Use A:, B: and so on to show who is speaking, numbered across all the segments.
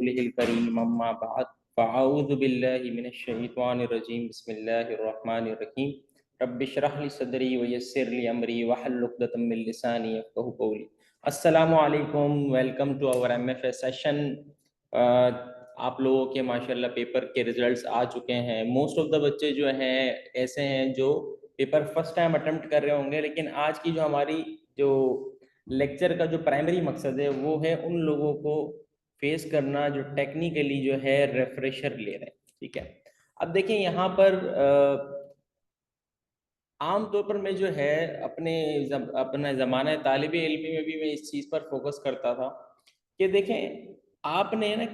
A: करीम अम्मा बाद फ़अऊज़ु बिल्लाहि मिनश शैतानिर रजीम बिस्मिल्लाहिर रहमानिर रहीम रब्बि इश्रह ली सदरी व यस्सिर ली अमरी वहलुल उक़दतम मिन लिसानी यफ़क़हू क़ौली। अस्सलामु अलैकुम, welcome to our MFA session. आप लोगों के माशाल्लाह पेपर के रिजल्ट्स आ चुके हैं। मोस्ट ऑफ द बच्चे जो हैं ऐसे हैं जो पेपर फर्स्ट टाइम अटेम्प्ट कर रहे होंगे, लेकिन आज की जो हमारी जो लेक्चर का जो प्राइमरी मकसद है वो है उन लोगों को फेस करना जो टेक्निकली जो है रेफ्रेशर ले रहे हैं। ठीक है, अब देखें यहाँ पर आम तौर पर मैं जो है अपना ज़माना तालिब इल्मी में भी मैं इस चीज़ पर फोकस करता था कि देखें आपने ना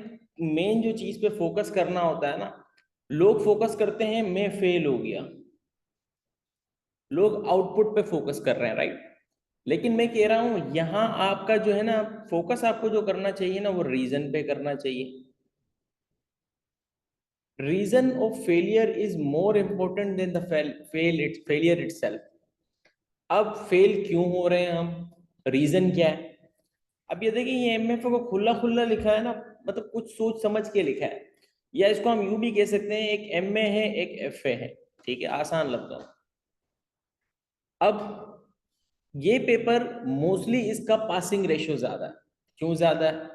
A: मेन जो चीज़ पे फोकस करना होता है ना, लोग फोकस करते हैं मैं फेल हो गया, लोग आउटपुट पे फोकस कर रहे हैं, राइट। लेकिन मैं कह रहा हूं यहाँ आपका जो है ना फोकस आपको जो करना चाहिए ना वो रीजन पे करना चाहिए। Reason of failure is more important than the failure itself. अब फेल क्यों हो रहे हैं हम, रीजन क्या है। अब ये देखिए ये एमएफए को खुला खुला लिखा है ना, मतलब कुछ सोच समझ के लिखा है, या इसको हम यूं भी कह सकते हैं एक एमए है एक एफए है। ठीक है, आसान लफ्जों में। अब ये पेपर मोस्टली इसका पासिंग रेशियो ज्यादा है। क्यों ज्यादा है,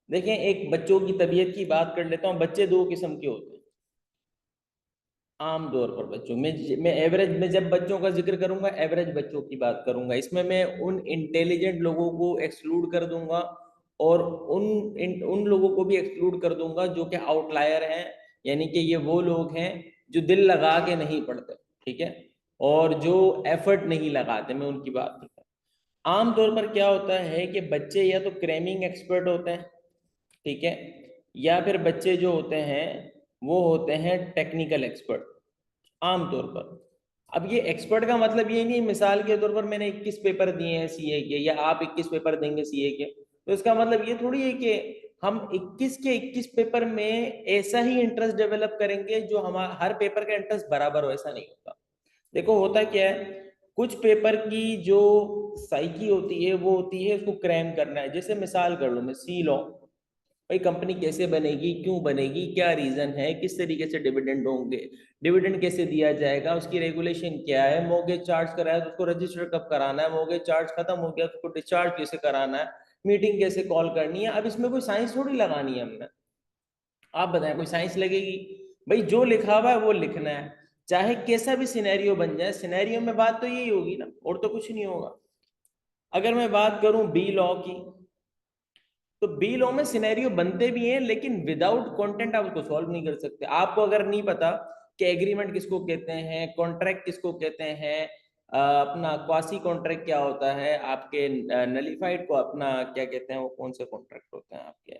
A: देखें एक बच्चों की तबीयत की बात कर लेता हूँ। बच्चे दो किस्म के होते हैं आम तौर पर। बच्चों में मैं एवरेज में जब बच्चों का जिक्र करूंगा एवरेज बच्चों की बात करूंगा, इसमें मैं उन इंटेलिजेंट लोगों को एक्सक्लूड कर दूंगा और उन लोगों को भी एक्सक्लूड कर दूंगा जो कि आउटलायर हैं, यानी कि ये वो लोग हैं जो दिल लगा के नहीं पढ़ते। ठीक है, और जो एफर्ट नहीं लगाते, मैं उनकी बात करता हूँ। आमतौर पर क्या होता है कि बच्चे या तो क्रैमिंग एक्सपर्ट होते हैं, ठीक है, या फिर बच्चे जो होते हैं वो होते हैं टेक्निकल एक्सपर्ट आमतौर पर। अब ये एक्सपर्ट का मतलब ये नहीं, मिसाल के तौर पर मैंने 21 पेपर दिए हैं सीए के, या आप 21 पेपर देंगे सीए के, तो इसका मतलब ये थोड़ी है कि हम 21 के 21 पेपर में ऐसा ही इंटरेस्ट डेवलप करेंगे जो हमारा हर पेपर का इंटरेस्ट बराबर हो, ऐसा नहीं होता। देखो होता क्या है, कुछ पेपर की जो साइकी होती है वो होती है उसको क्रैम करना है। जैसे मिसाल कर लो मैं सी लॉ, भाई कंपनी कैसे बनेगी, क्यों बनेगी, क्या रीजन है, किस तरीके से डिविडेंड होंगे, डिविडेंड कैसे दिया जाएगा, उसकी रेगुलेशन क्या है, मोर्गेज चार्ज कराया तो उसको रजिस्टर कब कराना है, मोर्गेज चार्ज खत्म हो गया तो उसको डिस्चार्ज कैसे कराना है, मीटिंग कैसे कॉल करनी है। अब इसमें कोई साइंस थोड़ी लगानी है हमने, आप बताएं कोई साइंस लगेगी। भाई जो लिखा हुआ है वो लिखना है, चाहे कैसा भी सिनेरियो बन जाए। सिनेरियो में बात तो यही होगी ना, और तो कुछ नहीं होगा। अगर मैं बात करूं बी लॉ की, तो बी लॉ में सिनेरियो बनते भी हैं, लेकिन विदाउट कंटेंट आप उसको सॉल्व नहीं कर सकते। आपको अगर नहीं पता कि एग्रीमेंट किसको कहते हैं, कॉन्ट्रैक्ट किसको कहते हैं, अपना क्वासी कॉन्ट्रैक्ट क्या होता है, आपके नलीफाइड को अपना क्या कहते हैं, वो कौन से कॉन्ट्रैक्ट होते हैं आपके,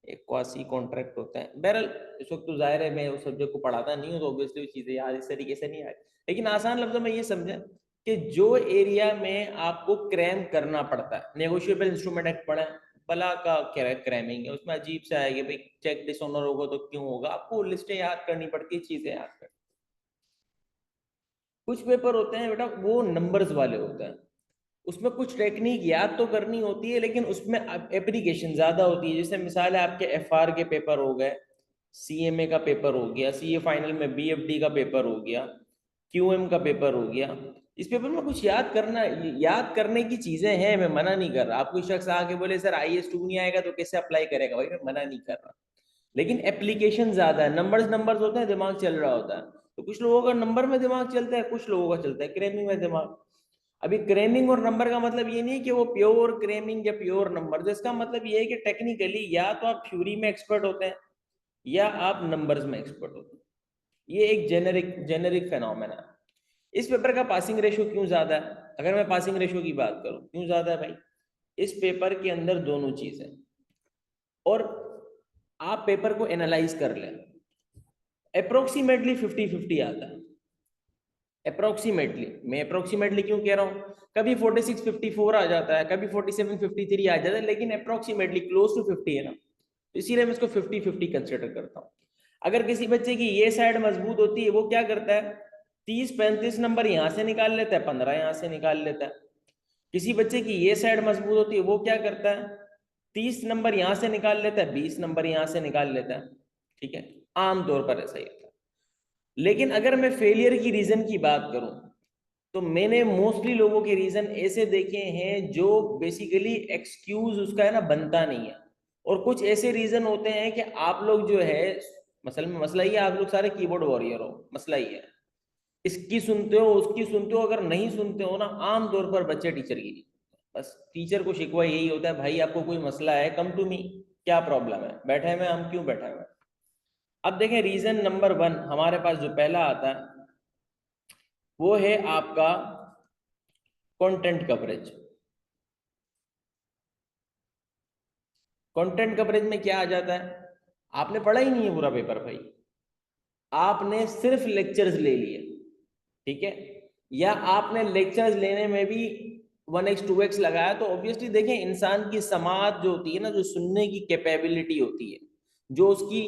A: एक क्वासी कॉन्ट्रैक्ट होता है। बहरहाल इस वक्त तो जाहिर है मैं उस सब्जेक्ट को पढ़ाता नहीं हूँ, तो ऑब्वियसली चीज़ें याद इस तरीके से नहीं आई, लेकिन आसान लफ्जों में ये समझें कि जो एरिया में आपको क्रैम करना पड़ता है, नेगोशिएबल इंस्ट्रूमेंट एक्ट पढ़ें, बला का क्रैमिंग है, उसमें अजीब से आएगी भाई चेक डिसऑनर होगा तो क्यों होगा, आपको लिस्टें याद करनी पड़ती है, चीज़ें याद करनी। कुछ पेपर होते हैं बेटा वो नंबर्स वाले होते हैं, उसमें कुछ टेक्निक याद तो करनी होती है लेकिन उसमें एप्लीकेशन ज्यादा होती है। जैसे मिसाल है आपके एफआर के पेपर हो गए, सीएमए का पेपर हो गया, सीए फाइनल में बीएफडी का पेपर हो गया, क्यूएम का पेपर हो गया। इस पेपर में कुछ याद करने की चीजें हैं, मैं मना नहीं कर रहा। आप कोई शख्स आके बोले सर IAS 2 नहीं आएगा तो कैसे अप्लाई करेगा, भाई मैं मना नहीं कर रहा, लेकिन एप्लीकेशन ज्यादा है। नंबर्स नंबर्स होते हैं, दिमाग चल रहा होता है, तो कुछ लोगों का नंबर में दिमाग चलता है, कुछ लोगों का चलता है क्रेमिंग में दिमाग। अभी क्रेमिंग और नंबर का मतलब ये नहीं है कि वो प्योर क्रेमिंग या प्योर नंबर, जिसका मतलब ये है कि टेक्निकली या तो आप थ्योरी में एक्सपर्ट होते हैं या आप नंबर्स में एक्सपर्ट होते हैं। ये एक जेनेरिक फेनोमेना है। इस पेपर का पासिंग रेशियो क्यों ज्यादा है, अगर मैं पासिंग रेशियो की बात करूं क्यों ज्यादा है भाई, इस पेपर के अंदर दोनों चीजें, और आप पेपर को एनालाइज कर लें, अप्रोक्सीमेटली 50-50 आता है। अप्रोक्सीमेटली, मैं अप्रोक्सीमेटली क्यों कह रहा हूँ, कभी 46-54 आ जाता है, कभी 47-53 आ जाता है, लेकिन अप्रोक्सीमेटली क्लोज टू 50 है ना, तो इसीलिए मैं इसको 50-50 कंसिडर करता हूँ। अगर किसी बच्चे की ये साइड मजबूत होती है, वो क्या करता है 30-35 नंबर यहाँ से निकाल लेता है, 15 यहाँ से निकाल लेता है। किसी बच्चे की ये साइड मजबूत होती है, वो क्या करता है 30 नंबर यहाँ से निकाल लेता है, 20 नंबर यहाँ से निकाल लेता है, ठीक है, आमतौर पर ऐसा ही होता है। लेकिन अगर मैं फेलियर की रीजन की बात करूं, तो मैंने मोस्टली लोगों के रीजन ऐसे देखे हैं जो बेसिकली एक्सक्यूज उसका है ना बनता नहीं है। और कुछ ऐसे रीजन होते हैं कि आप लोग जो है, मसला ये आप लोग सारे कीबोर्ड वॉरियर हो, मसला ही है, इसकी सुनते हो उसकी सुनते हो, अगर नहीं सुनते हो ना, आमतौर पर बच्चे टीचर की नहीं। बस टीचर को शिकवा यही होता है, भाई आपको कोई मसला है, कम टू मी, क्या प्रॉब्लम है, बैठे हुए हम क्यों बैठे हुए हैं। अब देखें रीजन नंबर 1 हमारे पास जो पहला आता है वो है आपका कंटेंट कवरेज। कंटेंट कवरेज में क्या आ जाता है, आपने पढ़ा ही नहीं है पूरा पेपर भाई, आपने सिर्फ लेक्चर्स ले लिए, ठीक है, या आपने लेक्चर्स लेने में भी 1x 2x लगाया, तो ऑब्वियसली देखें इंसान की समाज जो होती है ना, जो सुनने की कैपेबिलिटी होती है, जो उसकी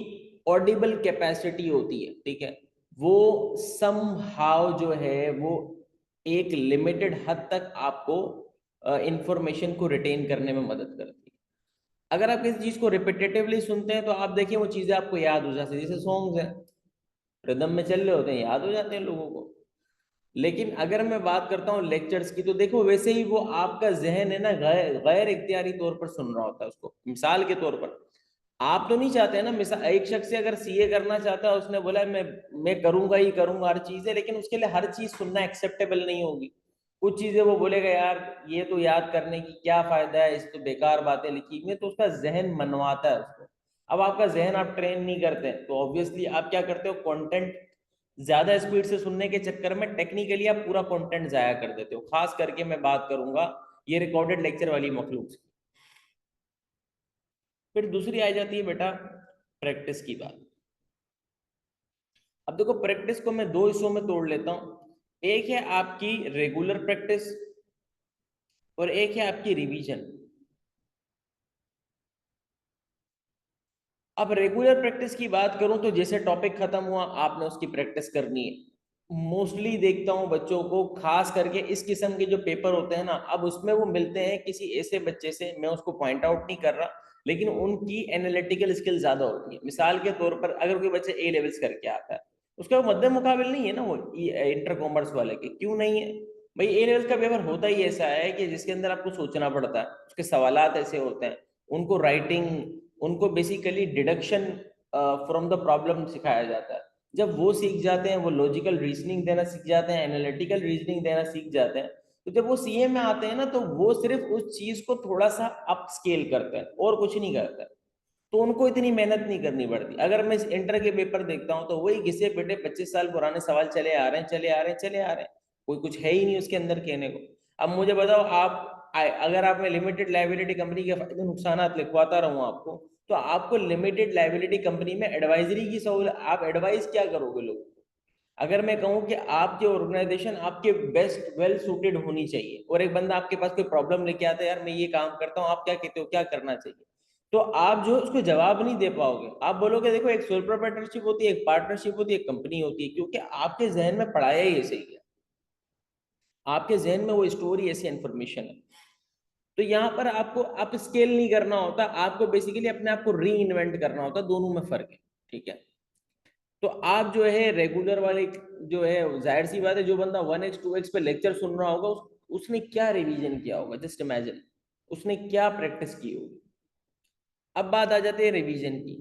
A: ऑडिबल कैपेसिटी होती है, ठीक है, वो समहाउ जो है वो एक लिमिटेड हद तक आपको इंफॉर्मेशन को रिटेन करने में मदद करती है। अगर आप किसी चीज को रिपीटेटिवली सुनते हैं तो आप देखिए वो चीजें आपको याद हो जाती है, जैसे सॉन्ग्स हैं, रिदम में चल रहे होते हैं, याद हो जाते हैं लोगों को। लेकिन अगर मैं बात करता हूँ लेक्चर्स की, तो देखो वैसे ही वो आपका जहन है ना, गैर गैर इख्तियारी तौर पर सुन रहा होता है उसको। मिसाल के तौर पर आप तो नहीं चाहते ना, मिसाल एक शख्स से अगर सीए करना चाहता है, उसने बोला मैं करूंगा ही करूंगा हर चीज है, लेकिन उसके लिए हर चीज सुनना एक्सेप्टेबल नहीं होगी। कुछ चीजें वो बोलेगा यार ये तो याद करने की क्या फायदा है, इस तो बेकार बातें लिखी हुई हैं, तो उसका जहन मनवाता है उसको। अब आपका जहन आप ट्रेन नहीं करते, तो ऑब्वियसली आप क्या करते हो, कंटेंट ज्यादा स्पीड से सुनने के चक्कर में टेक्निकली आप पूरा कंटेंट जाया कर देते हो। खास करके मैं बात करूंगा ये रिकॉर्डेड लेक्चर वाली मखलूक से। फिर दूसरी आ जाती है बेटा प्रैक्टिस की बात। अब देखो प्रैक्टिस को मैं दो हिस्सों में तोड़ लेता हूं, एक है आपकी रेगुलर प्रैक्टिस और एक है आपकी रिवीजन। अब रेगुलर प्रैक्टिस की बात करूं तो जैसे टॉपिक खत्म हुआ आपने उसकी प्रैक्टिस करनी है। मोस्टली देखता हूं बच्चों को, खास करके इस किस्म के जो पेपर होते हैं ना, अब उसमें वो मिलते हैं किसी ऐसे बच्चे से, मैं उसको पॉइंट आउट नहीं कर रहा, लेकिन उनकी एनालिटिकल स्किल ज्यादा होती है। मिसाल के तौर पर अगर कोई बच्चा ए लेवल्स करके आता है, उसका वो मद्दे मुकाबिल नहीं है ना वो इंटर कॉमर्स वाले के, क्यों नहीं है भाई। ए लेवल का पेपर होता ही ऐसा है कि जिसके अंदर आपको सोचना पड़ता है, उसके सवालात ऐसे होते हैं, उनको राइटिंग, उनको basically deduction from the problem सिखाया जाता है। जब वो सीख जाते हैं, वो लॉजिकल रीजनिंग देना सीख जाते हैं, एनालिटिकल रीजनिंग देना सीख जाते हैं, तो जब वो सीए में आते हैं ना, तो वो सिर्फ उस चीज को थोड़ा सा अप स्केल करते हैं और कुछ नहीं करते, तो उनको इतनी मेहनत नहीं करनी पड़ती। अगर मैं इंटर के पेपर देखता हूँ तो वही घिसे पिटे 25 साल पुराने सवाल चले आ रहे हैं, चले आ रहे हैं, चले आ रहे हैं, कोई कुछ है ही नहीं उसके अंदर कहने को। अब मुझे बताओ आप, अगर आप मैं लिमिटेड लाइबिलिटी कंपनी के फायदे नुकसान लिखवाता रहूं आपको, तो आपको लिमिटेड लाइबिलिटी कंपनी में एडवाइजरी की सहूलत, आप एडवाइस क्या करोगे लोगों को। अगर मैं कहूं कि आपकी ऑर्गेनाइजेशन आपके बेस्ट वेल सूटेड होनी चाहिए, और एक बंदा आपके पास कोई प्रॉब्लम लेके आता है, यार मैं ये काम करता हूं, आप क्या कहते हो क्या करना चाहिए, तो आप जो उसको जवाब नहीं दे पाओगे। आप बोलोगे देखो एक सोल प्रोप्राइटरशिप होती है, एक पार्टनरशिप होती है, एक कंपनी होती है, क्योंकि आपके जहन में पढ़ाया ही ऐसे ही है, आपके जहन में वो स्टोरी ऐसी इंफॉर्मेशन है। तो यहाँ पर आपको अप स्केल नहीं करना होता, आपको बेसिकली अपने आप को री इन्वेंट करना होता, दोनों में फर्क है, ठीक है। तो आप जो है रेगुलर वाले जो है, जाहिर सी बात है, जो बंदा 1x 2x पे लेक्चर सुन रहा होगा, उसने क्या रिवीजन किया होगा, जस्ट इमेजिन उसने क्या प्रैक्टिस की होगी। अब बात आ जाती है रिवीजन की।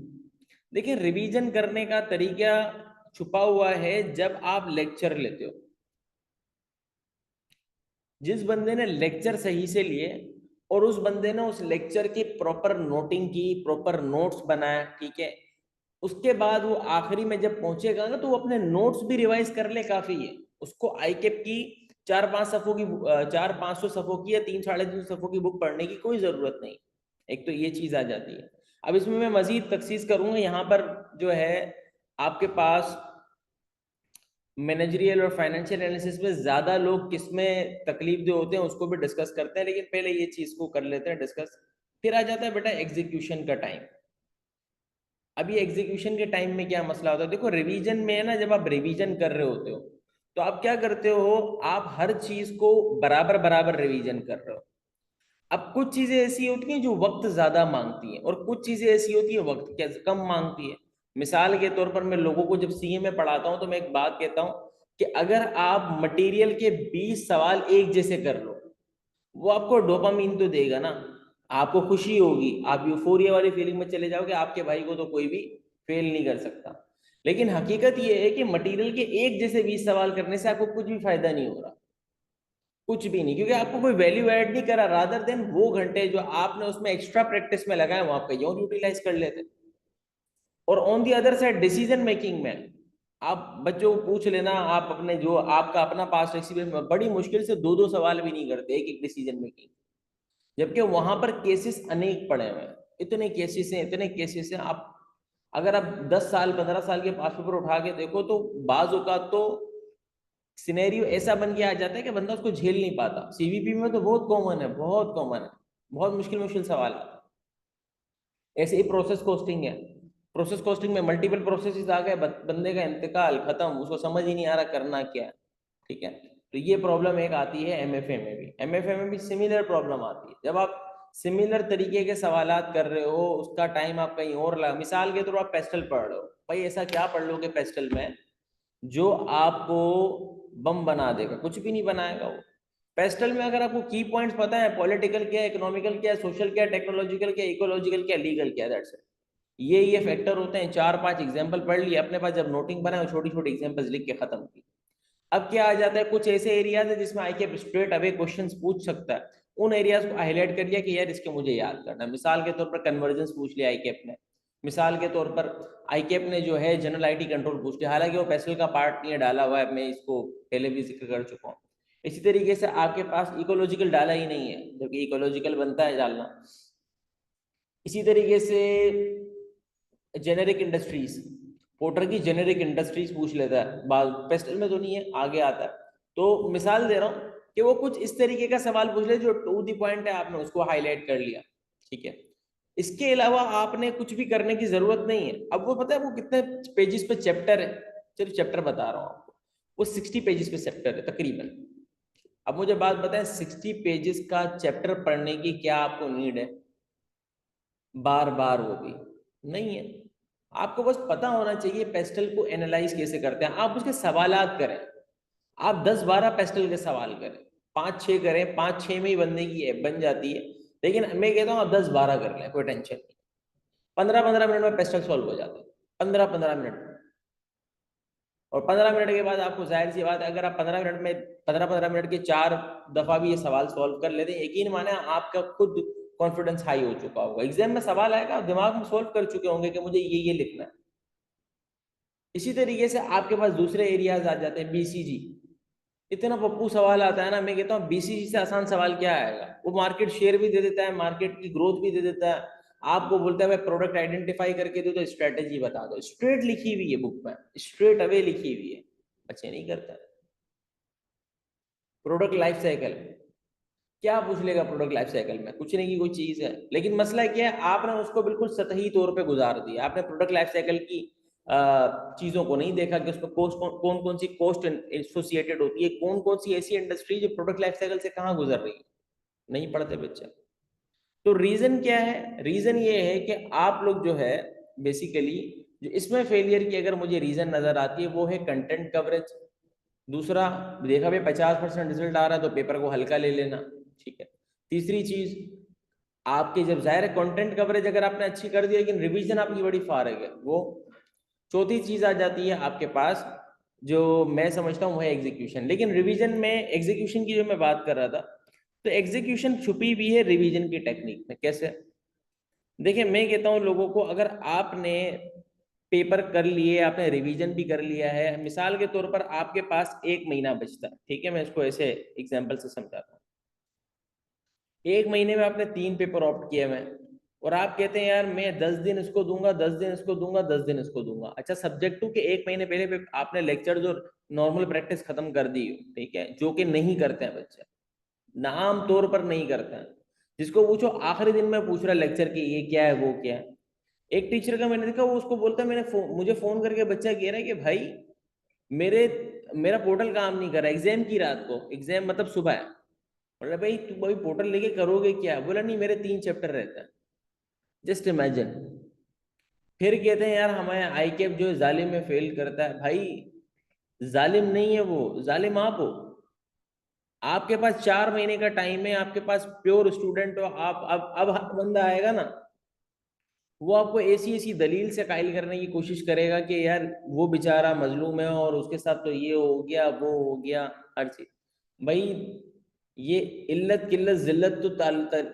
A: देखिए रिवीजन करने का तरीका छुपा हुआ है जब आप लेक्चर लेते हो। जिस बंदे ने लेक्चर सही से लिए और उस बंदे ने उस लेक्चर की प्रॉपर नोटिंग की, प्रॉपर नोट्स बनाया, ठीक है, उसके बाद वो आखिरी में जब पहुंचेगा ना, तो वो अपने नोट्स भी रिवाइज कर ले, काफी है। उसको आईकेप की 4-5 सफ़ों की 400-500 सफ़ों की या 300-350 सफ़ों की बुक पढ़ने की कोई जरूरत नहीं। एक तो ये चीज आ जाती है। अब इसमें मैं मजीद तखसीस करूंगा, यहाँ पर जो है आपके पास मैनेजरियल और फाइनेंशियल एनालिसिस में ज्यादा लोग किसमें तकलीफ जो होते हैं उसको भी डिस्कस करते हैं, लेकिन पहले ये चीज को कर लेते हैं डिस्कस। फिर आ जाता है बेटा एग्जीक्यूशन का टाइम। अभी एग्जीक्यूशन के टाइम में क्या मसला होता है, देखो रिवीजन में है ना, जब आप रिवीजन कर रहे होते हो तो आप क्या करते हो, आप हर चीज को बराबर बराबर रिवीजन कर रहे हो। अब कुछ चीजें ऐसी होती हैं जो वक्त ज्यादा मांगती हैं, और कुछ चीजें ऐसी होती है वक्त क्या कम मांगती है। मिसाल के तौर पर मैं लोगों को जब सीए में पढ़ाता हूं तो मैं एक बात कहता हूं कि अगर आप मटेरियल के 20 सवाल एक जैसे कर लो, वो आपको डोपामीन तो देगा ना, आपको खुशी होगी, आप यूफोरिया वाली फीलिंग में चले जाओगे, आपके भाई को तो कोई भी फेल नहीं कर सकता। लेकिन हकीकत ये है कि मटेरियल के एक जैसे 20 सवाल करने से आपको कुछ भी फायदा नहीं हो रहा, कुछ भी नहीं, क्योंकि आपको कोई वैल्यू ऐड नहीं करा, रादर देन वो घंटे जो आपने उसमें एक्स्ट्रा प्रैक्टिस में लगाए वो आप कहीं और यूटिलाइज कर लेते। और on the other side decision making में आप बच्चों को पूछ लेना, आप अपने जो आपका अपना पास्ट एक्सपीरियंस में बड़ी मुश्किल से दो दो सवाल भी नहीं करते एक एक डिसीजन मेकिंग, जबकि वहां पर केसेस अनेक पड़े हुए हैं, इतने केसेस हैं, इतने केसेस हैं। आप अगर आप 10 साल 15 साल के पास पेपर उठा के देखो तो बाज औकात तो सिनेरियो ऐसा बन के आ जाता है कि बंदा उसको झेल नहीं पाता। सीवीपी में तो बहुत कॉमन है, बहुत कॉमन है, बहुत मुश्किल मुश्किल सवाल आते हैं। ऐसे ही प्रोसेस कॉस्टिंग है, प्रोसेस कॉस्टिंग में मल्टीपल प्रोसेसेस आ गए, बंदे का इंतकाल खत्म, उसको समझ ही नहीं आ रहा करना क्या है। ठीक है, तो ये प्रॉब्लम एक आती है एमएफए में भी, एमएफए में भी सिमिलर प्रॉब्लम आती है। जब आप सिमिलर तरीके के सवालात कर रहे हो, उसका टाइम आप कहीं और लगा, मिसाल के तौर आप पेस्टल पढ़ रहे हो, भाई ऐसा क्या पढ़ लोगे पेस्टल में जो आपको बम बना देगा, कुछ भी नहीं बनाएगा वो। पेस्टल में अगर आपको की पॉइंट्स पता है, पॉलिटिकल क्या है, इकोनॉमिकल क्या है, सोशल क्या है, टेक्नोलॉजिकल क्या है, इकोलॉजिकल क्या है, लीगल क्या है, दैट्स इट। ये फैक्टर होते हैं, 4-5 एग्जाम्पल पढ़ लिए अपने पास, जब नोटिंग बनाए छोटी छोटी एग्जाम्पल्स लिख के खत्म की। अब क्या आ जाता है, कुछ ऐसे एरियाज है जिसमें आई के स्ट्रेट अवे क्वेश्चंस पूछ सकता है, उन एरियाज को हाईलाइट कर दिया कि यार इसके मुझे याद करना है। मिसाल के तौर पर कन्वर्जेंस पूछ लिया आईकेप ने, मिसाल के तौर पर आईकेप ने जो है जनरल आईटी कंट्रोल पूछ लिया, हालांकि वो पेसल का पार्ट नहीं है, डाला हुआ है, मैं इसको पहले भी जिक्र कर चुका हूँ। इसी तरीके से आपके पास इकोलॉजिकल डाला ही नहीं है, जबकि इकोलॉजिकल बनता है डालना। इसी तरीके से जेनेरिक इंडस्ट्रीज, पोर्टर की जेनेरिक इंडस्ट्रीज पूछ लेता है, बाल पेस्टल में तो नहीं है, आगे आता है। तो मिसाल दे रहा हूँ कि वो कुछ इस तरीके का सवाल पूछ ले जो टू दी पॉइंट है, आपने उसको हाईलाइट कर लिया। ठीक है, इसके अलावा आपने कुछ भी करने की जरूरत नहीं है। अब वो पता है वो कितने पेजेस पे चैप्टर है, चलिए चैप्टर बता रहा हूँ आपको, वो 60 पेजेस पे चैप्टर है तकरीबन। अब मुझे बात बताएं, 60 पेजेस का चैप्टर पढ़ने की क्या आपको नीड है बार बार, वो भी नहीं है। आपको बस पता होना चाहिए पेस्टल को एनालाइज कैसे करते हैं, आप उसके सवालात करें। आप 10-12 पेस्टल के सवाल करें, 5-6 करें, 5-6 में ही बनने की है, बन जाती है। लेकिन मैं कहता हूँ आप 10-12 कर लें, कोई टेंशन नहीं। 15-15 मिनट में पेस्टल सॉल्व हो जाता है, 15-15 मिनट में। और 15 मिनट के बाद आपको जाहिर सी बात है, अगर आप 15 मिनट में 15-15 मिनट के 4 दफा भी ये सवाल सॉल्व कर लेते हैं, यकीन माने आपका खुद कॉन्फिडेंस हाई हो चुका होगा। एग्जाम में सवाल आएगा, आप दिमाग में सॉल्व कर चुके होंगे कि मुझे ये लिखना है। इसी तरीके से आपके पास दूसरे एरियाज आ जाते हैं, बीसीजी। इतना पप्पू सवाल आता है ना, मैं कहता हूँ बीसीजी से आसान सवाल क्या आएगा। वो मार्केट शेयर भी दे देता है, मार्केट की ग्रोथ भी दे देता है, आपको बोलता है मैं प्रोडक्ट आइडेंटिफाई करके दो तो स्ट्रेटेजी बता दो, स्ट्रेट लिखी हुई है बुक में, स्ट्रेट अवे लिखी हुई है। बच्चे नहीं करता। प्रोडक्ट लाइफ साइकिल क्या पूछ लेगा, प्रोडक्ट लाइफ साइकिल में कुछ नहीं की कोई चीज है, लेकिन मसला क्या है, आपने उसको बिल्कुल सतही तौर पे गुजार दिया। आपने प्रोडक्ट लाइफ साइकिल की चीजों को नहीं देखा कि उसमें कॉस्ट कौन कौन सी कॉस्ट एसोसिएटेड होती है, कौन कौन सी ऐसी इंडस्ट्री जो प्रोडक्ट लाइफ साइकिल से कहाँ गुजर रही है, नहीं पढ़ते बच्चे। तो रीजन क्या है, रीजन ये है कि आप लोग जो है बेसिकली, जो इसमें फेलियर की अगर मुझे रीजन नजर आती है वो है कंटेंट कवरेज। दूसरा, देखा भाई 50% रिजल्ट आ रहा है तो पेपर को हल्का ले लेना। ठीक है, तीसरी चीज, आपके जब जाहिर है कंटेंट कवरेज अगर आपने अच्छी कर दी लेकिन रिवीजन आपकी बड़ी फारग है वो। चौथी चीज आ जाती है आपके पास, जो मैं समझता हूँ वो है एग्जीक्यूशन। लेकिन रिवीजन में एग्जीक्यूशन की जो मैं बात कर रहा था, तो एग्जीक्यूशन छुपी भी है रिवीजन की टेक्निक में। कैसे? देखिए मैं कहता हूँ लोगों को, अगर आपने पेपर कर लिए, आपने रिवीजन भी कर लिया है, मिसाल के तौर पर आपके पास 1 महीना बचता है, ठीक है, मैं इसको ऐसे एग्जांपल से समझाता हूँ। 1 महीने में आपने 3 पेपर ऑप्ट किए हुए हैं, और आप कहते हैं यार मैं 10 दिन इसको दूंगा, 10 दिन इसको दूंगा, 10 दिन इसको दूंगा। अच्छा, सब्जेक्ट टू के 1 महीने पहले आपने लेक्चर जो नॉर्मल प्रैक्टिस खत्म कर दी हो, ठीक है, जो कि नहीं करते हैं बच्चे, नाम तौर पर नहीं करते हैं। जिसको पूछो आखिरी दिन में पूछ रहा है लेक्चर की ये क्या है वो क्या है। एक टीचर का मैंने देखा, वो उसको बोलता है, मुझे फोन करके बच्चा कह रहा है कि भाई मेरे मेरा पोर्टल काम नहीं कर रहा, एग्जाम की रात को, एग्जाम मतलब सुबह है, बोला भाई तू भाई पोर्टल लेके करोगे क्या? बोला नहीं मेरे 3 चैप्टर रहता है। Just imagine. फिर कहते हैं यार हमारे आई कैप जो है जालिम में फेल करता है। भाई जालिम नहीं है वो, जालिम आप हो। आपके पास 4 महीने का टाइम है, आपके पास प्योर स्टूडेंट हो आप। अब हर बंदा आएगा ना, वो आपको ऐसी ऐसी दलील से कायल करने की कोशिश करेगा कि यार वो बेचारा मजलूम है और उसके साथ तो ये हो गया वो हो गया, हर चीज। भाई ये इल्लत किल्लत जिल्लत तो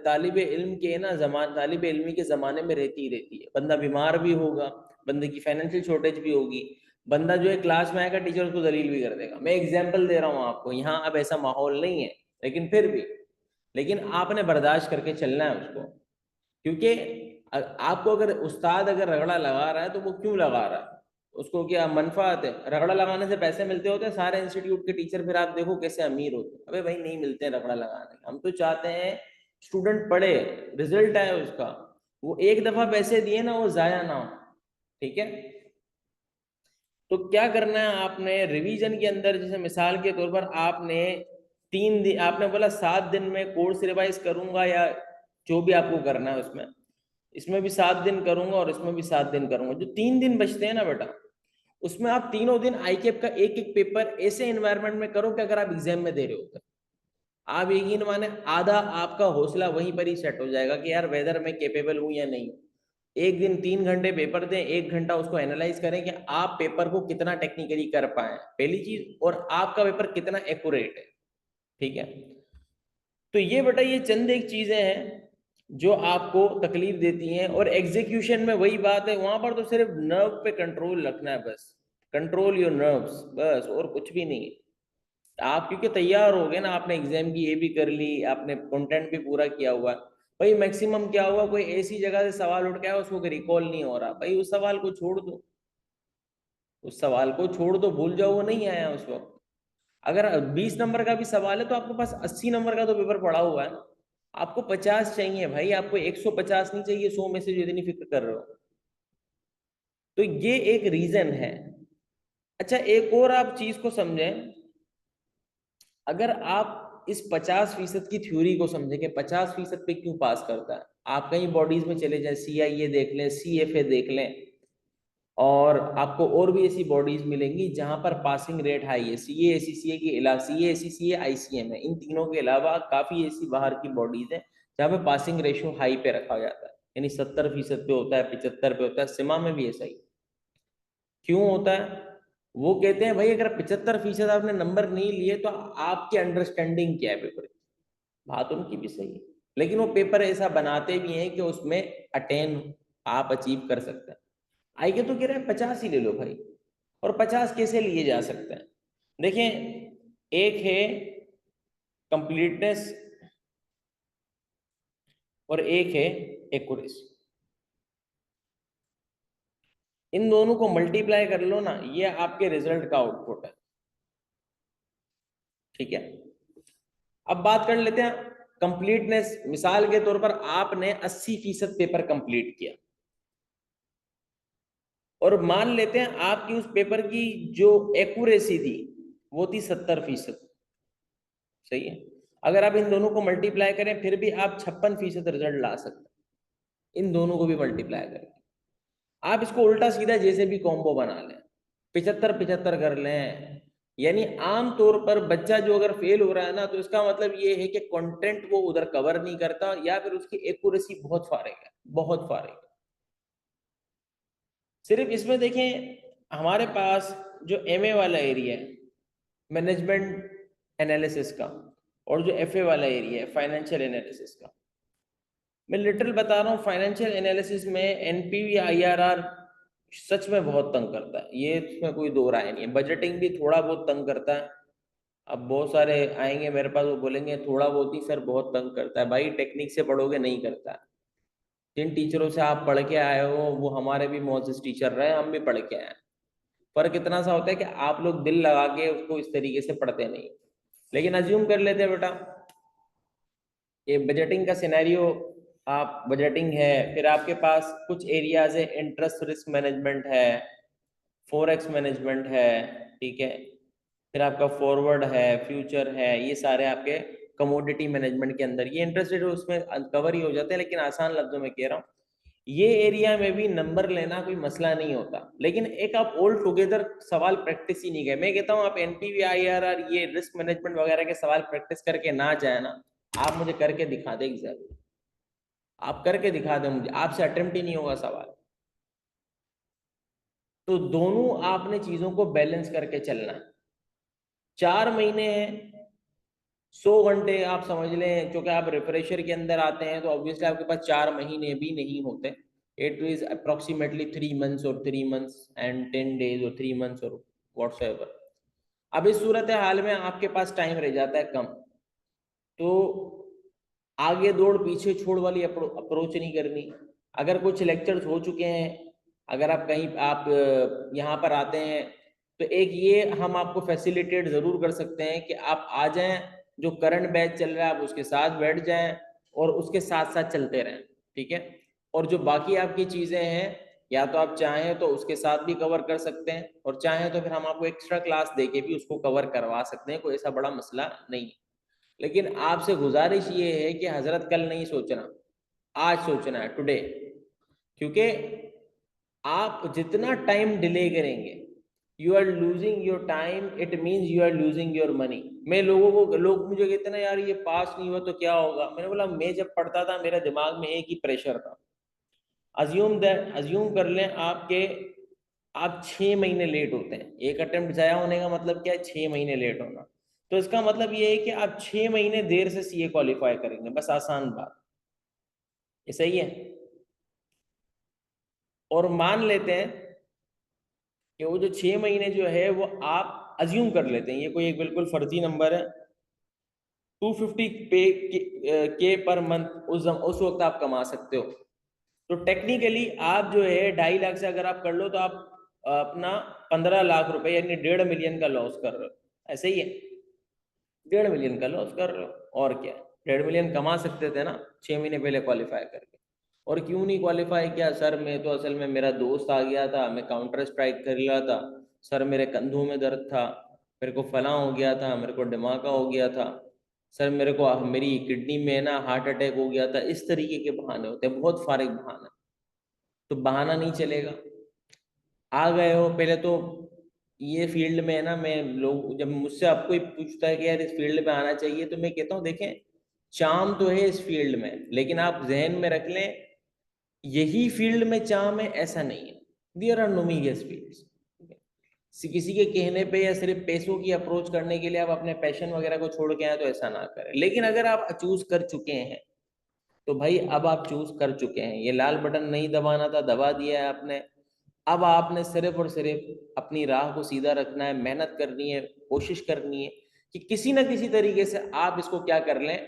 A: तालिब इल्म के ना जमान तालिब इल्मी के ज़माने में रहती ही रहती है। बंदा बीमार भी होगा, बंदे की फाइनेंशियल शॉर्टेज भी होगी, बंदा जो है क्लास में आएगा टीचर उसको दलील भी कर देगा। मैं एग्जाम्पल दे रहा हूँ आपको, यहाँ अब ऐसा माहौल नहीं है, लेकिन फिर भी, लेकिन आपने बर्दाश्त करके चलना है उसको। क्योंकि आपको अगर उस्ताद अगर रगड़ा लगा रहा है तो वो क्यों लगा रहा है? उसको क्या मनफात है? रगड़ा लगाने से पैसे मिलते होते हैं? सारे इंस्टीट्यूट के टीचर फिर आप देखो कैसे अमीर होते हैं। अबे भाई नहीं मिलते हैं रगड़ा लगाने। हम तो चाहते हैं स्टूडेंट पढ़े, रिजल्ट आए उसका, वो एक दफा पैसे दिए ना वो जाया ना हो। ठीक है, तो क्या करना है आपने रिवीजन के अंदर? जैसे मिसाल के तौर पर आपने 3 दिन, आपने बोला 7 दिन में कोर्स रिवाइज करूंगा या जो भी आपको करना है उसमें, इसमें भी 7 दिन करूंगा और इसमें भी 7 दिन करूंगा। जो 3 दिन बचते हैं ना बेटा, उसमें आप तीनों दिन आई कैप का एक एक पेपर ऐसे एनवायरनमेंट में करो कि अगर आप एग्जाम में दे रहे हो तो आप यकीन माने आधा आपका हौसला वहीं पर ही सेट हो जाएगा कि यार वेदर मैं कैपेबल हूं या नहीं। एक दिन 3 घंटे पेपर दें, 1 घंटा उसको एनालाइज करें कि आप पेपर को कितना टेक्निकली कर पाए, पहली चीज, और आपका पेपर कितना एक्यूरेट है। ठीक है, तो ये बेटा ये चंद एक चीजें हैं जो आपको तकलीफ देती हैं। और एग्जीक्यूशन में वही बात है, वहां पर तो सिर्फ नर्व पे कंट्रोल रखना है बस, कंट्रोल योर नर्व्स बस, और कुछ भी नहीं है। आप क्योंकि तैयार हो गए ना, आपने एग्जाम की ये भी कर ली, आपने कंटेंट भी पूरा किया हुआ है। भाई मैक्सिमम क्या हुआ, कोई ऐसी जगह से सवाल उठ गया उसको रिकॉल नहीं हो रहा, भाई उस सवाल को छोड़ दो, उस सवाल को छोड़ दो, भूल जाओ वो नहीं आया उस वक्त। अगर 20 नंबर का भी सवाल है तो आपके पास 80 नंबर का तो पेपर पड़ा हुआ है। आपको 50 चाहिए भाई, आपको 150 नहीं चाहिए 100 में से जो इतनी फिक्र कर रहे हो। तो ये एक रीजन है। अच्छा एक और आप चीज को समझें, अगर आप इस 50% की थ्योरी को समझें कि 50% पे क्यों पास करता है, आप कई बॉडीज में चले जाएं, CIA देख लें, CFA देख लें, और आपको और भी ऐसी बॉडीज मिलेंगी जहां पर पासिंग रेट हाई है। CA ACCA के अलावा, CA ACCA ICM है, इन तीनों के अलावा काफी ऐसी बाहर की बॉडीज हैं जहाँ पे पासिंग रेशियो हाई पे रखा जाता है, यानी 70% पे होता है, 75 पे होता है। सिमा में भी ऐसा ही क्यों होता है? वो कहते हैं भाई अगर 75% आपने नंबर नहीं लिए तो आपकी अंडरस्टैंडिंग क्या है पेपर की। बात उनकी भी सही है, लेकिन वो पेपर ऐसा बनाते भी हैं कि उसमें अटेन आप अचीव कर सकते हैं। आइए तो कह रहे हैं 50 ही ले लो भाई। और 50 कैसे लिए जा सकते हैं? देखें, एक है कंप्लीटनेस और एक है एक्यूरेसी। इन दोनों को मल्टीप्लाई कर लो ना, ये आपके रिजल्ट का आउटपुट है। ठीक है, अब बात कर लेते हैं कंप्लीटनेस। मिसाल के तौर पर आपने 80% पेपर कंप्लीट किया, और मान लेते हैं आपकी उस पेपर की जो एक्यूरेसी थी वो थी 70%। सही है, अगर आप इन दोनों को मल्टीप्लाई करें फिर भी आप 56% रिजल्ट ला सकते हैं, इन दोनों को भी मल्टीप्लाई करें। आप इसको उल्टा सीधा जैसे भी कॉम्बो बना लें, 75-75 कर लें। यानी आम तौर पर बच्चा जो अगर फेल हो रहा है ना, तो इसका मतलब ये है कि कंटेंट वो उधर कवर नहीं करता, या फिर उसकी एक्यूरेसी बहुत फारिग है, बहुत फारिग है। सिर्फ इसमें देखें, हमारे पास जो MA वाला एरिया है मैनेजमेंट एनालिसिस का, और जो FA वाला एरिया है फाइनेंशियल एनालिसिस का, मैं लिटरल बता रहा हूँ, फाइनेंशियल एनालिसिस में NPV IRR सच में बहुत तंग करता है, ये इसमें कोई दो राय नहीं है। बजटिंग भी थोड़ा बहुत तंग करता है। अब बहुत सारे आएंगे मेरे पास, वो बोलेंगे थोड़ा बहुत ही सर बहुत तंग करता है। भाई टेक्निक से पढ़ोगे नहीं करता है। जिन टीचरों से आप पढ़ के आए हो वो हमारे भी मोजिस टीचर रहे, हम भी पढ़ के आए हैं। फर्क इतना सा होता है कि आप लोग दिल लगा के उसको इस तरीके से पढ़ते नहीं। लेकिन अज्यूम कर लेते हैं बेटा, ये बजटिंग का सिनेरियो, आप बजटिंग है, फिर आपके पास कुछ एरियाज है, इंटरेस्ट रिस्क मैनेजमेंट है, फॉरेक्स मैनेजमेंट है, ठीक है, फिर आपका फॉरवर्ड है, फ्यूचर है, ये सारे आपके कमोडिटी मैनेजमेंट के अंदर, ये इंटरेस्ट रेट उसमें कवर ही हो जाते हैं। लेकिन आसान लफ्जों में कह रहा हूँ, ये एरिया में भी नंबर लेना कोई मसला नहीं होता, लेकिन एक आप ऑल टुगेदर सवाल प्रैक्टिस ही नहीं गए। मैं कहता हूँ आप एनपीवी, आईआरआर, ये रिस्क मैनेजमेंट वगैरह के सवाल प्रैक्टिस करके ना जाए ना, आप मुझे करके दिखा दें एग्जाम, आप करके दिखा दें मुझे, आपसे अटेम्प्ट ही नहीं होगा सवाल। तो दोनों आपने चीजों को बैलेंस करके चलना है। 4 महीने हैं, 100 घंटे आप समझ लें, क्योंकि आप रिफ्रेशर के अंदर आते हैं तो ऑब्वियसली आपके पास 4 महीने भी नहीं होते। इट इज अप्रोक्सीमेटली 3 मंथ्स और 3 मंथ्स एंड 10 डेज और 3 मंथ्स और व्हाट्सएवर। अब इस सूरत हाल में आपके पास टाइम रह जाता है कम, तो आगे दौड़ पीछे छोड़ वाली अप्रोच नहीं करनी। अगर कुछ लेक्चर्स हो चुके हैं, अगर आप कहीं आप यहाँ पर आते हैं, तो एक ये हम आपको फैसिलिटेट ज़रूर कर सकते हैं कि आप आ जाएं, जो करंट बैच चल रहा है आप उसके साथ बैठ जाएं और उसके साथ साथ चलते रहें, ठीक है। और जो बाकी आपकी चीज़ें हैं, या तो आप चाहें तो उसके साथ भी कवर कर सकते हैं, और चाहें तो फिर हम आपको एक्स्ट्रा क्लास देके भी उसको कवर करवा सकते हैं, कोई ऐसा बड़ा मसला नहीं है। लेकिन आपसे गुजारिश ये है कि हजरत कल नहीं सोचना, आज सोचना है, टुडे। क्योंकि आप जितना टाइम डिले करेंगे, you are losing your time, it means you are losing your money. मैं लोग मुझे कहते ना यार ये पास नहीं हुआ तो क्या होगा, मैंने बोला मैं जब पढ़ता था मेरे दिमाग में एक ही प्रेशर था, अज्यूम कर लें आपके, आप 6 महीने लेट होते हैं, एक अटेम्प्ट जाया होने का मतलब क्या है, 6 महीने लेट होना। तो इसका मतलब ये है कि आप 6 महीने देर से सीए क्वालिफाई करेंगे, बस आसान बात, ये सही है। और मान लेते हैं कि वो जो 6 महीने जो है वो आप अज्यूम कर लेते हैं, ये कोई एक बिल्कुल फर्जी नंबर है, 250 के पर मंथ उस वक्त आप कमा सकते हो। तो टेक्निकली आप जो है 2.5 लाख से अगर आप कर लो तो आप अपना 15 लाख रुपए यानी 1.5 मिलियन का लॉस कर रहे हो, ऐसे ही है। 1.5 मिलियन का लॉस कर रहे हो और क्या, 1.5 मिलियन कमा सकते थे ना 6 महीने पहले क्वालिफाई करके। और क्यों नहीं क्वालिफाई किया सर, मैं तो असल में मेरा दोस्त आ गया था, मैं काउंटर स्ट्राइक कर रहा था सर, मेरे कंधों में दर्द था, मेरे को फलां हो गया था, मेरे को धमाका हो गया था सर, मेरे को मेरी किडनी में ना हार्ट अटैक हो गया था। इस तरीके के बहाने होते हैं, बहुत फारिग बहाना। तो बहाना नहीं चलेगा। आ गए हो पहले तो, ये फील्ड में है ना, मैं लोग जब मुझसे आपको ही पूछता है कि यार इस फील्ड में आना चाहिए, तो मैं कहता हूँ देखें, चाम तो है इस फील्ड में, लेकिन आप जहन में रख लें यही फील्ड में चाम है ऐसा नहीं है। देयर आर नोमीगेस फील्ड्स। किसी के कहने पे या सिर्फ पैसों की अप्रोच करने के लिए आप अपने पैशन वगैरह को छोड़ के आए तो ऐसा ना करें। लेकिन अगर आप चूज कर चुके हैं तो भाई अब आप चूज कर चुके हैं, ये लाल बटन नहीं दबाना था, दबा दिया है आपने। अब आपने सिर्फ और सिर्फ अपनी राह को सीधा रखना है, मेहनत करनी है, कोशिश करनी है कि किसी ना किसी तरीके से आप इसको क्या कर लें,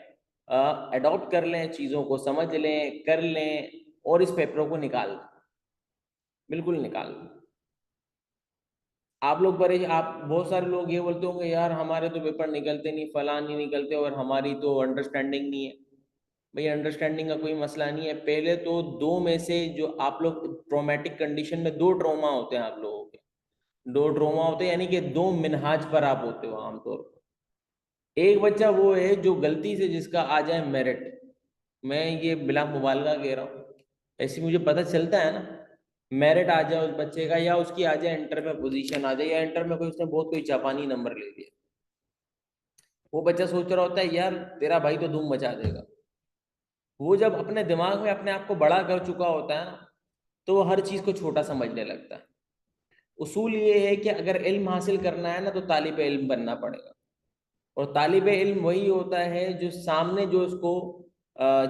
A: अडॉप्ट कर लें, चीज़ों को समझ लें, कर लें और इस पेपरों को निकाल दें, बिल्कुल निकाल दें। आप लोग बड़े, आप बहुत सारे लोग ये बोलते होंगे यार हमारे तो पेपर निकलते नहीं, फलां नहीं निकलते और हमारी तो अंडरस्टैंडिंग नहीं है। भाई अंडरस्टैंडिंग का कोई मसला नहीं है। पहले तो दो में से जो आप लोग ट्रोमेटिक कंडीशन में, दो ट्रोमा होते हैं आप लोगों के, दो ट्रोमा होते हैं, यानी कि दो मिनहाज पर आप होते हो आमतौर पर। एक बच्चा वो है जो गलती से जिसका आ जाए मेरिट, मैं ये बिला मुबालगा कह रहा हूँ, ऐसे मुझे पता चलता है ना, मेरिट आ जाए उस बच्चे का, या उसकी आ जाए इंटर में पोजीशन आ जाए, या इंटर में कोई उसने बहुत कोई जापानी नंबर ले लिया, वो बच्चा सोच रहा होता है यार तेरा भाई तो धूम मचा देगा। वो जब अपने दिमाग में अपने आप को बड़ा कर चुका होता है ना, तो वो हर चीज को छोटा समझने लगता है। उसूल ये है कि अगर इल्म हासिल करना है ना तो तालिब इल्म बनना पड़ेगा। और तालिब इल्म वही होता है जो सामने जो उसको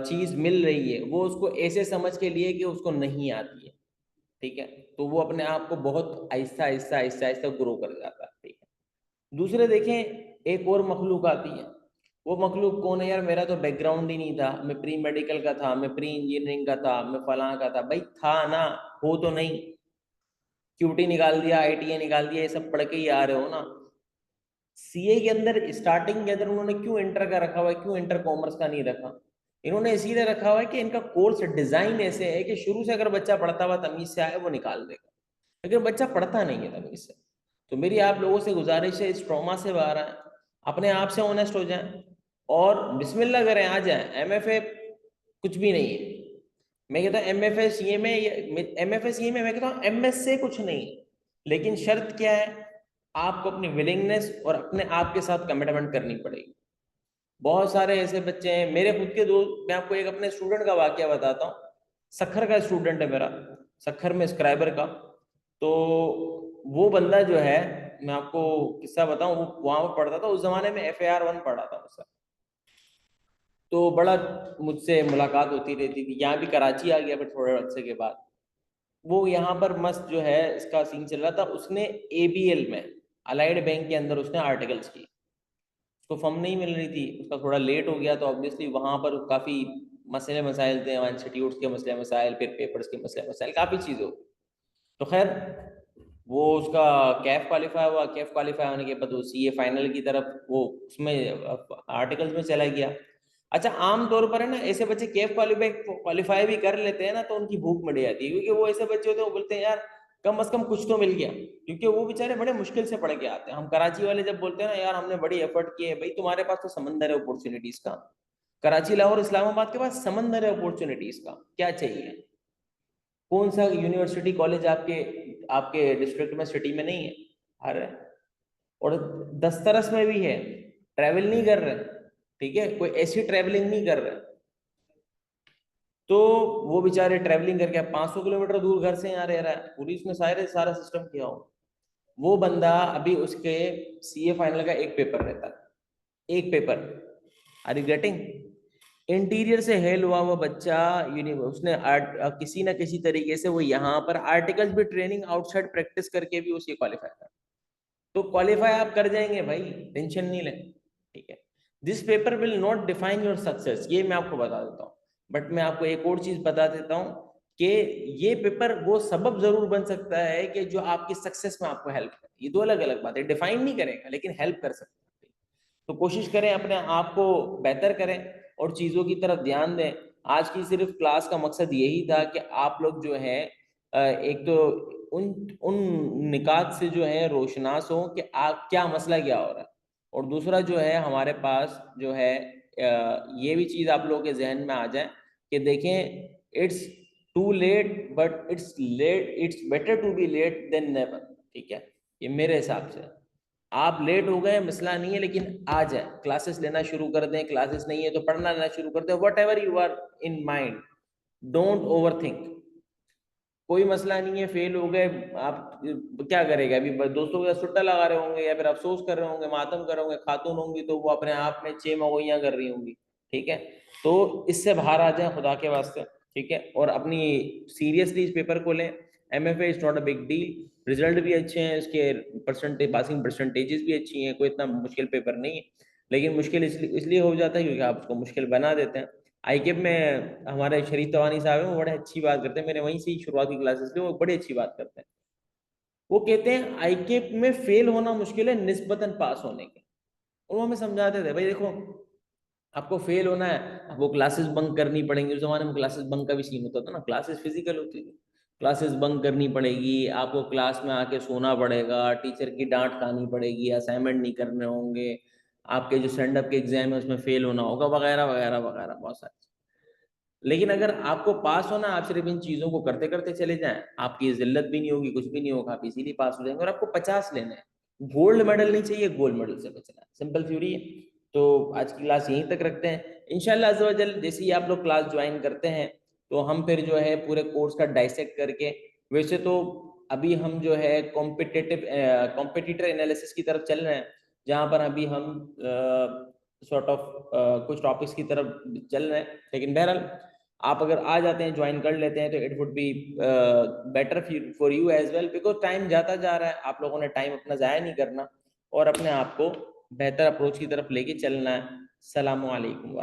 A: चीज मिल रही है वो उसको ऐसे समझ के लिए कि उसको नहीं आती है, ठीक है। तो वो अपने आप को बहुत आहिस्ता आहिस्ता आहिस्ता आहिस्ता ग्रो कर जाता है, ठीक है। दूसरे देखें, एक और मखलूक आती है। वो मखलूक कौन है यार, मेरा तो बैकग्राउंड ही नहीं था, मैं प्री मेडिकल का था, मैं प्री इंजीनियरिंग का था, मैं फलां का था। भाई था ना, हो तो नहीं, क्यूटी निकाल दिया, आईटीए निकाल दिया, ये सब पढ़ के ही आ रहे हो ना। सीए के अंदर स्टार्टिंग के अंदर उन्होंने क्यों इंटर का रखा हुआ है, क्यों इंटर कॉमर्स का नहीं रखा? इन्होंने इसीलिए रखा हुआ है कि इनका कोर्स डिजाइन ऐसे है कि शुरू से अगर बच्चा पढ़ता हुआ तमीज से आए वो निकाल देगा। लेकिन बच्चा पढ़ता नहीं है तमीज से। तो मेरी आप लोगों से गुजारिश है, इस ट्रॉमा से बाहर आए, अपने आप से ऑनेस्ट हो जाए। और बिस्मिल्लाह करें आ जाए, एमएफए कुछ भी नहीं है। मैं कहता हूँ एमएफए सीए में, एमएफए सीए में मैं कहता हूँ एमएस से कुछ नहीं है, लेकिन शर्त क्या है, आपको अपनी विलिंगनेस और अपने आप के साथ कमिटमेंट करनी पड़ेगी। बहुत सारे ऐसे बच्चे हैं मेरे खुद के दोस्त, मैं आपको एक अपने स्टूडेंट का वाकया बताता हूँ। सखर का स्टूडेंट है मेरा, सखर में स्क्राइबर का। तो वो बंदा जो है, मैं आपको किस्सा बताऊं, वो वहां पर पढ़ता था, उस जमाने में FAR 1 पढ़ा था उससे। तो बड़ा मुझसे मुलाकात होती रहती थी, यहाँ भी कराची आ गया फिर थोड़े अरसे के बाद। वो यहाँ पर मस्त जो है इसका सीन चल रहा था, उसने ABL में, अलाइड बैंक के अंदर उसने आर्टिकल्स की। उसको फर्म नहीं मिल रही थी, उसका थोड़ा लेट हो गया, तो ऑब्वियसली वहां पर काफी मसले मसाइल थे, वहाँ इंस्टीट्यूट के मसले मसाइल, फिर पेपर्स के मसले मसाइल, काफी चीजें हो। तो खैर वो उसका कैफ क्वालिफाई हुआ, कैफ क्वालिफाई होने के बाद वो CA फाइनल की तरफ वो उसमें आर्टिकल्स में चला गया। अच्छा, आम तौर पर है ना, ऐसे बच्चे कैफ क्वालिफाई क्वालिफाई भी कर लेते हैं ना, तो उनकी भूख मिट जाती है, क्योंकि वो ऐसे बच्चे होते हैं, वो बोलते हैं यार कम से कम कुछ तो मिल गया, क्योंकि वो बेचारे बड़े मुश्किल से पढ़ के आते हैं। हम कराची वाले जब बोलते हैं ना यार हमने बड़ी एफर्ट की है, भाई तुम्हारे पास तो समंदर है अपॉर्चुनिटीज का। कराची, लाहौर, इस्लामाबाद के पास समंदर है अपॉर्चुनिटीज का, क्या चाहिए? कौन सा यूनिवर्सिटी कॉलेज आपके आपके डिस्ट्रिक्ट में, सिटी में नहीं है? हर है। और दस्तरस में भी है। ट्रैवल नहीं कर रहे, ठीक है, कोई ऐसी ट्रैवलिंग नहीं कर रहे। तो वो बेचारे ट्रैवलिंग करके 500 किलोमीटर दूर घर से यहाँ रह रहा है, पूरी उसने सारा सिस्टम किया हो। वो बंदा अभी उसके CA फाइनल का एक पेपर रहता है, एक paper. Are you getting? Interior से हेल हुआ हुआ बच्चा, उसने किसी ना किसी तरीके से वो यहाँ पर आर्टिकल्स भी, ट्रेनिंग आउटसाइड प्रैक्टिस करके भी उसे क्वालिफाई कर। तो क्वालिफाई आप कर जाएंगे भाई, टेंशन नहीं लें, ठीक है। This paper will not define your success, ये मैं आपको बता देता हूँ। बट मैं आपको एक और चीज बता देता हूँ कि ये पेपर वो सबब जरूर बन सकता है कि जो आपकी सक्सेस में आपको हेल्प करे। ये दो अलग अलग बात है, डिफाइन नहीं करेगा लेकिन हेल्प कर सकता है। तो कोशिश करें अपने आप को बेहतर करें और चीज़ों की तरफ ध्यान दें। आज की सिर्फ क्लास का मकसद यही था कि आप लोग जो है एक तो उन उन निकात से जो है रोशनास हो कि आप क्या मसला क्या हो रहा है, और दूसरा जो है हमारे पास जो है ये भी चीज़ आप लोगों के जहन में आ जाए कि देखें, it's too late but it's better to be late than never, ठीक है। ये मेरे हिसाब से, आप लेट हो गए मसला नहीं है, लेकिन आ जाए, क्लासेस लेना शुरू कर दें, क्लासेस नहीं है तो पढ़ना लेना शुरू कर दें, whatever you are in mind, don't overthink. कोई मसला नहीं है, फेल हो गए, आप क्या करेगा अभी? दोस्तों के साथ सुट्टा लगा रहे होंगे, या फिर अफसोस कर रहे होंगे, मातम कर रहे होंगे, खातून होंगी तो वो अपने आप में 6 मगोइयां कर रही होंगी, ठीक है। तो इससे बाहर आ जाए खुदा के वास्ते, ठीक है, और अपनी सीरियसली इस पेपर को लें। MFA is not a big deal, result भी अच्छे हैं इसके, परसेंटेज, पासिंग परसेंटेजेस भी अच्छी हैं, कोई इतना मुश्किल पेपर नहीं है। लेकिन मुश्किल इसलिए हो जाता है क्योंकि आप उसको मुश्किल बना देते हैं। आईकेप में हमारे शरीफ तवानी साहब हैं, वो बड़े अच्छी बात करते हैं, मैंने वहीं से ही शुरुआत की क्लासेस ली, वो बड़ी अच्छी बात करते हैं। वो कहते हैं आईकेप में फेल होना मुश्किल है निस्बतन पास होने के। और वो हमें समझाते थे भाई देखो, आपको फेल होना है, आपको क्लासेस बंक करनी पड़ेंगी। उस जमाने में क्लासेस बंक का भी सीन होता था ना, क्लासेस फिजिकल होती थी, क्लासेस बंक करनी पड़ेगी, आपको क्लास में आके सोना पड़ेगा, टीचर की डांट खानी पड़ेगी, असाइनमेंट नहीं करने होंगे, आपके जो स्टैंड अप के एग्जाम है उसमें फेल होना होगा, वगैरह वगैरह वगैरह, बहुत सारी। लेकिन अगर आपको पास होना, आप सिर्फ इन चीजों को करते करते चले जाएं, आपकी जिल्लत भी नहीं होगी, कुछ भी नहीं होगा, आप इजीली पास हो जाएंगे। और आपको 50 लेने हैं, गोल्ड मेडल नहीं चाहिए, गोल्ड मेडल से बचना है, सिंपल थ्योरी है। तो आज की क्लास यहीं तक रखते हैं, इंशाल्लाह अज़्ज़ा वजल जैसे ही आप लोग क्लास ज्वाइन करते हैं तो हम फिर जो है पूरे कोर्स का डाइसेक्ट करके, वैसे तो अभी हम जो है कॉम्पिटिटर एनालिसिस की तरफ चल रहे हैं, जहाँ पर अभी हम सॉर्ट ऑफ कुछ टॉपिक्स की तरफ चल रहे हैं। लेकिन बहरहाल आप अगर आ जाते हैं, ज्वाइन कर लेते हैं, तो it would be better for you as well, because time जाता जा रहा है, आप लोगों ने टाइम अपना ज़ाया नहीं करना और अपने आप को बेहतर अप्रोच की तरफ लेके चलना है। सलाम वालेकुम।